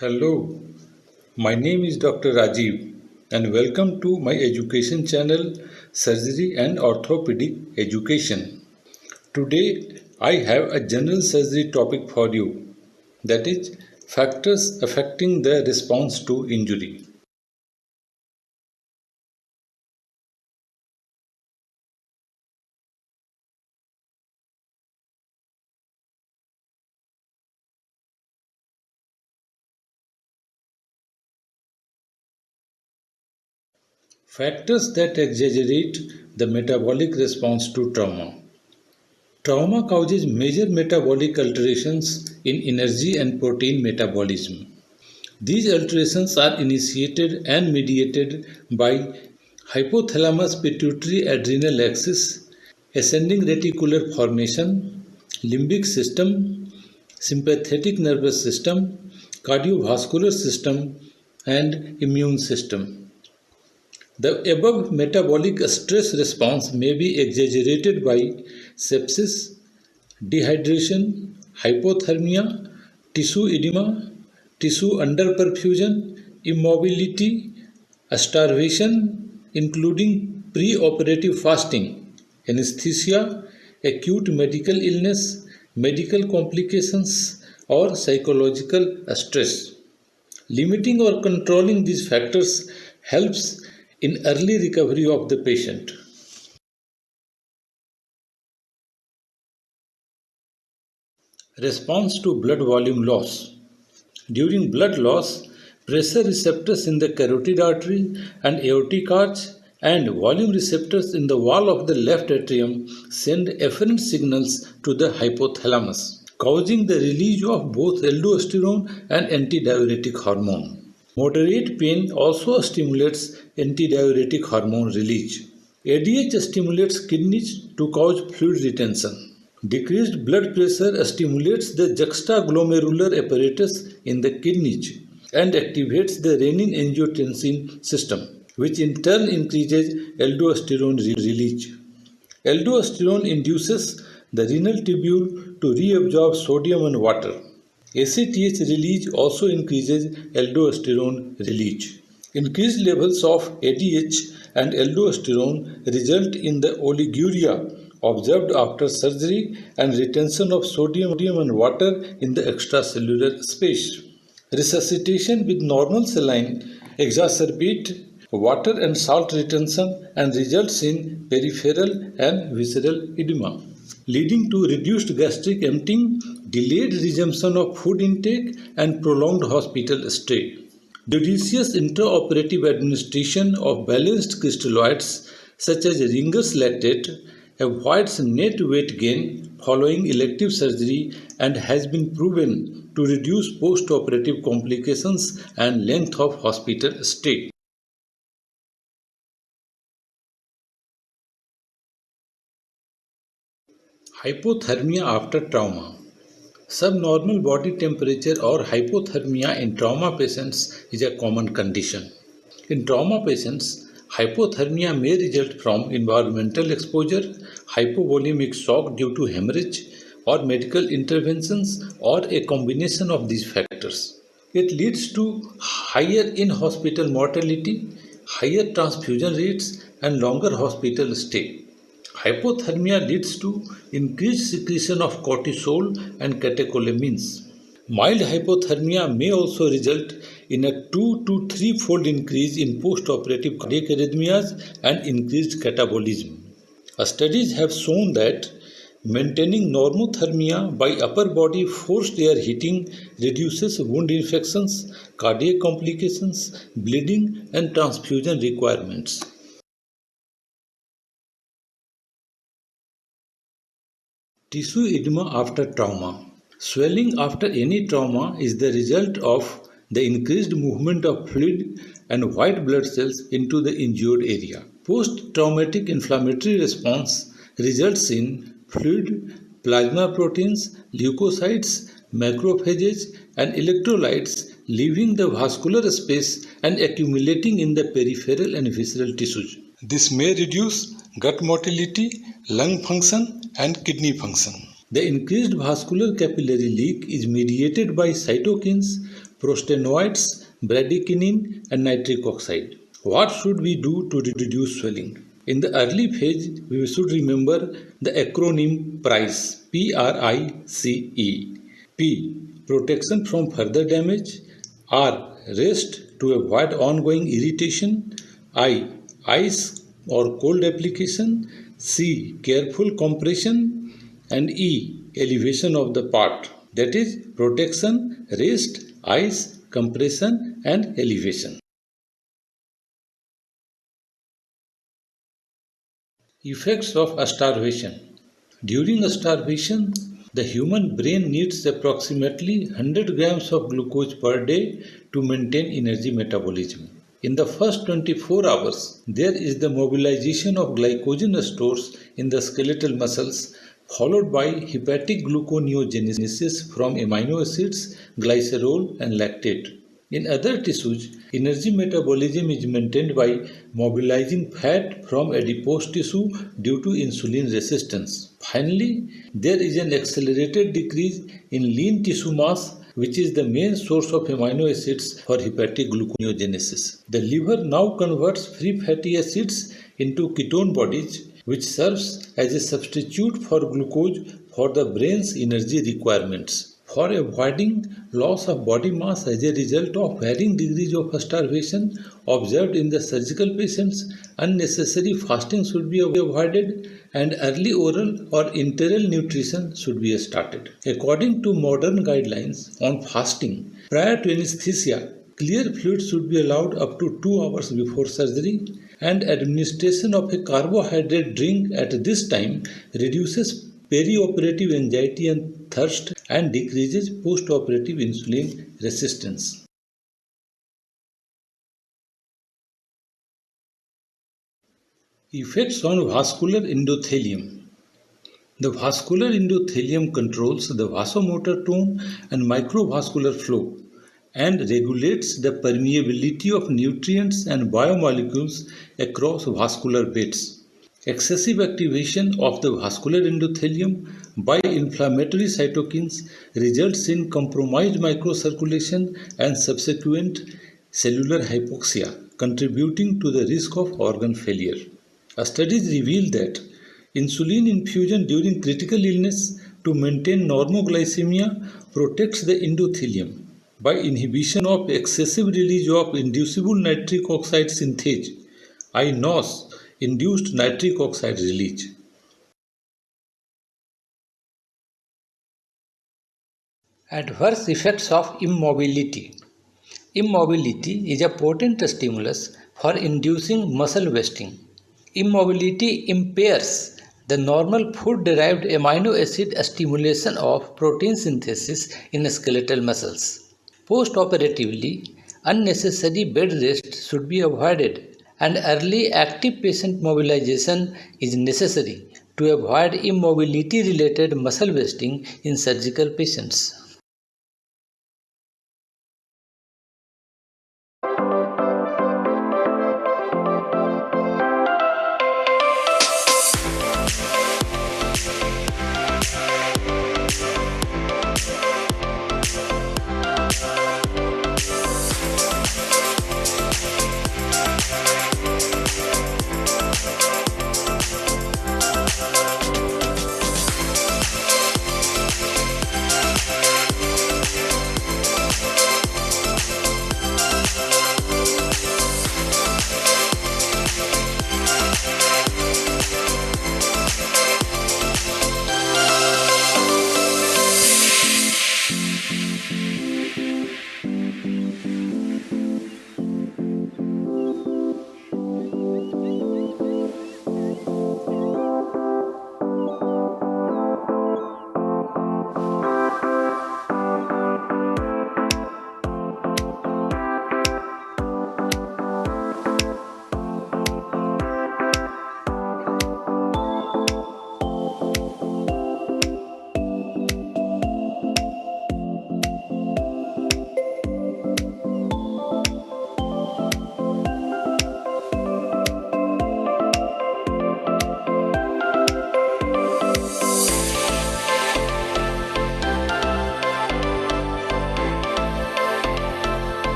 Hello, my name is Dr. Rajiv and welcome to my education channel Surgery and Orthopedic Education. Today I have a general surgery topic for you, that is factors affecting the response to injury. Factors that exaggerate the metabolic response to trauma. Trauma causes major metabolic alterations in energy and protein metabolism. These alterations are initiated and mediated by hypothalamus pituitary adrenal axis, ascending reticular formation, limbic system, sympathetic nervous system, cardiovascular system, and immune system. The above metabolic stress response may be exaggerated by sepsis, dehydration, hypothermia, tissue edema, tissue under-perfusion, immobility, starvation, including preoperative fasting, anesthesia, acute medical illness, medical complications, or psychological stress. Limiting or controlling these factors helps in early recovery of the patient. Response to blood volume loss. During blood loss, pressure receptors in the carotid artery and aortic arch and volume receptors in the wall of the left atrium send efferent signals to the hypothalamus, causing the release of both aldosterone and antidiuretic hormone. Moderate pain also stimulates antidiuretic hormone release. ADH stimulates kidneys to cause fluid retention. Decreased blood pressure stimulates the juxtaglomerular apparatus in the kidneys and activates the renin-angiotensin system, which in turn increases aldosterone release. Aldosterone induces the renal tubule to reabsorb sodium and water. ACTH release also increases aldosterone release. Increased levels of ADH and aldosterone result in the oliguria observed after surgery and retention of sodium and water in the extracellular space. Resuscitation with normal saline exacerbate water and salt retention and results in peripheral and visceral edema, leading to reduced gastric emptying, delayed resumption of food intake, and prolonged hospital stay. Judicious intraoperative administration of balanced crystalloids such as Ringer's lactate avoids net weight gain following elective surgery and has been proven to reduce post-operative complications and length of hospital stay. Hypothermia after trauma. Subnormal body temperature or hypothermia in trauma patients is a common condition. In trauma patients, hypothermia may result from environmental exposure, hypovolemic shock due to hemorrhage, or medical interventions, or a combination of these factors. It leads to higher in-hospital mortality, higher transfusion rates, and longer hospital stay. Hypothermia leads to increased secretion of cortisol and catecholamines. Mild hypothermia may also result in a 2 to 3-fold increase in post-operative cardiac arrhythmias and increased catabolism. Studies have shown that maintaining normothermia by upper body forced air heating reduces wound infections, cardiac complications, bleeding, and transfusion requirements. Tissue edema after trauma. Swelling after any trauma is the result of the increased movement of fluid and white blood cells into the injured area. Post-traumatic inflammatory response results in fluid, plasma proteins, leukocytes, macrophages, and electrolytes leaving the vascular space and accumulating in the peripheral and visceral tissues. This may reduce gut motility, lung function, and kidney function. The increased vascular capillary leak is mediated by cytokines, prostanoids, bradykinin, and nitric oxide. What should we do to reduce swelling? In the early phase, we should remember the acronym PRICE, P-R-I-C-E. P. Protection from further damage. R. Rest to avoid ongoing irritation. I. Ice or cold application. C. Careful compression. And E. Elevation of the part. That is protection, rest, ice, compression and elevation. Effects of starvation. During starvation, the human brain needs approximately 100 grams of glucose per day to maintain energy metabolism. In the first 24 hours, there is the mobilization of glycogen stores in the skeletal muscles, followed by hepatic gluconeogenesis from amino acids, glycerol, and lactate. In other tissues, energy metabolism is maintained by mobilizing fat from adipose tissue due to insulin resistance. Finally, there is an accelerated decrease in lean tissue mass, which is the main source of amino acids for hepatic gluconeogenesis. The liver now converts free fatty acids into ketone bodies, which serves as a substitute for glucose for the brain's energy requirements. For avoiding loss of body mass as a result of varying degrees of starvation observed in the surgical patients, unnecessary fasting should be avoided and early oral or enteral nutrition should be started. According to modern guidelines on fasting, prior to anesthesia, clear fluid should be allowed up to 2 hours before surgery, and administration of a carbohydrate drink at this time reduces perioperative anxiety and thirst and decreases postoperative insulin resistance. Effects on vascular endothelium. The vascular endothelium controls the vasomotor tone and microvascular flow and regulates the permeability of nutrients and biomolecules across vascular beds. Excessive activation of the vascular endothelium by inflammatory cytokines results in compromised microcirculation and subsequent cellular hypoxia, contributing to the risk of organ failure. Studies reveal that insulin infusion during critical illness to maintain normoglycemia protects the endothelium by inhibition of excessive release of inducible nitric oxide synthase, INOS, induced nitric oxide release. Adverse effects of immobility. Immobility is a potent stimulus for inducing muscle wasting. Immobility impairs the normal food-derived amino acid stimulation of protein synthesis in skeletal muscles. Post-operatively, unnecessary bed rest should be avoided, and early active patient mobilization is necessary to avoid immobility-related muscle wasting in surgical patients.